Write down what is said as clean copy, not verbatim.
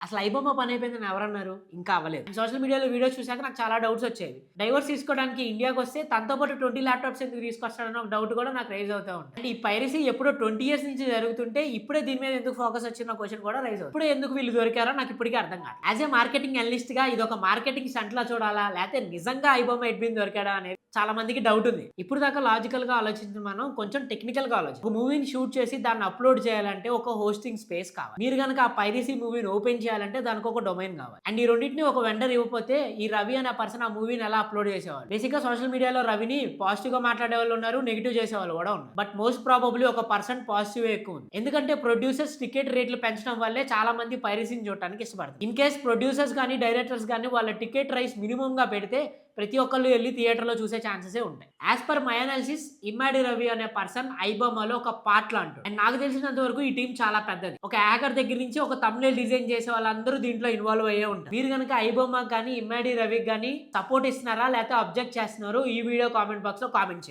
అసలు ఐబొమ్మ పని అయిపోయిందని ఎవరన్నారు? ఇంకా అవ్వలేదు. సోషల్ మీడియాలో వీడియోస్ చూసాక నాకు చాలా డౌట్స్ వచ్చేవి. డైవోర్స్ తీసుకోవడానికి ఇండియాకొస్తే తనతో పాటు 20 ల్యాప్‌టాప్స్ ఎందుకు తీసుకొస్తాడన్న ఒక డౌట్ కూడా నాకు రైజ్ అవుతా ఉంది. అంటే ఈ పైరసీ ఎప్పుడో 20 ఇయర్స్ నుంచి జరుగుతుంటే ఇప్పుడే దీని మీద ఎందుకు ఫోకస్ వచ్చిందన్న క్వెషన్ కూడా రైజ్ అవుతుంది. ఇప్పుడే ఎందుకు వీళ్ళు దొరికారో నాకు ఇప్పటికీ అర్థం కాదు. యాస్ ఏ మార్కెటింగ్ అనలిస్ట్‌గా ఇదొక మార్కెటింగ్ స్టంట్‌లా చూడాలా? లేకపోతే నిజంగా ఐబొమ్మ ఎడ్విన్ దొరికాడా అనేది చాలా మందికి డౌట్ ఉంది. ఇప్పుడు దాకా లాజికల్‌గా ఆలోచించిన మనం కొంచెం టెక్నికల్‌గా ఆలోచించాలి. ఒక మూవీని షూట్ చేసి దాన్ని అప్‌లోడ్ చేయాలంటే ఒక హోస్టింగ్ స్పేస్ కావాలి. మీరు గనక ఆ పైరసీ మూవీని ఓపెన్ చేయాలంటే దానికి ఒక డొమైన్ కావాలి. అండ్ ఈ రెండిటిని ఒక వెండర్ ఇవ్వకపోతే ఈ రవి అనే పర్సన్ ఆ మూవీని ఎలా అప్‌లోడ్ చేసేవాళ్ళు? బేసిక్‌గా సోషల్ మీడియాలో రవిని పాజిటివ్‌గా మాట్లాడేవాళ్ళు ఉన్నారు. నెగెటివ్ చేసేవాళ్ళు కూడా ఉన్నారు. బట్ మోస్ట్ ప్రాబబ్లీ ఒక పర్సన్ పాజిటివే ఎక్కువ ఉంది. ఎందుకంటే ప్రొడ్యూసర్స్ టికెట్ రేట్లు పెంచడం వల్లే చాలా మంది పైరసీని చూడటానికి ఇష్టపడతారు. ఇన్ కేస్ ప్రొడ్యూసర్స్ గాని, డైరెక్టర్స్ గాని వాళ్ళ టికెట్ ప్రైస్ మినిమమ్‌గా పెడితే ప్రతి ఒక్కళ్ళు వెళ్లి థియేటర్‌లో చూసే ఛాన్సెసే ఉంటాయి. As per my analysis ఇమ్మాడి Ravi అనే పర్సన్ ఐబొమ్మలో ఒక పార్ట్ లాంటివాడు. అండ్ నాకు తెలిసినంత వరకు ఈ టీమ్ చాలా పెద్దది. ఒక హ్యాకర్ దగ్గర నుంచి ఒక థంబ్‌నెయిల్ డిజైన్ చేసే వాళ్ళందరూ దీంట్లో ఇన్వాల్వ్ అయ్యే ఉంటారు. మీరు గనుక ఐబొమ్మకి గాని, ఇమ్మాడి రవికి గాని సపోర్ట్ ఇస్తున్నారా? లేకపోతే అబ్జెక్ట్ చేస్తున్నారో ఈ వీడియో కామెంట్ బాక్స్‌లో కామెంట్ చేయండి.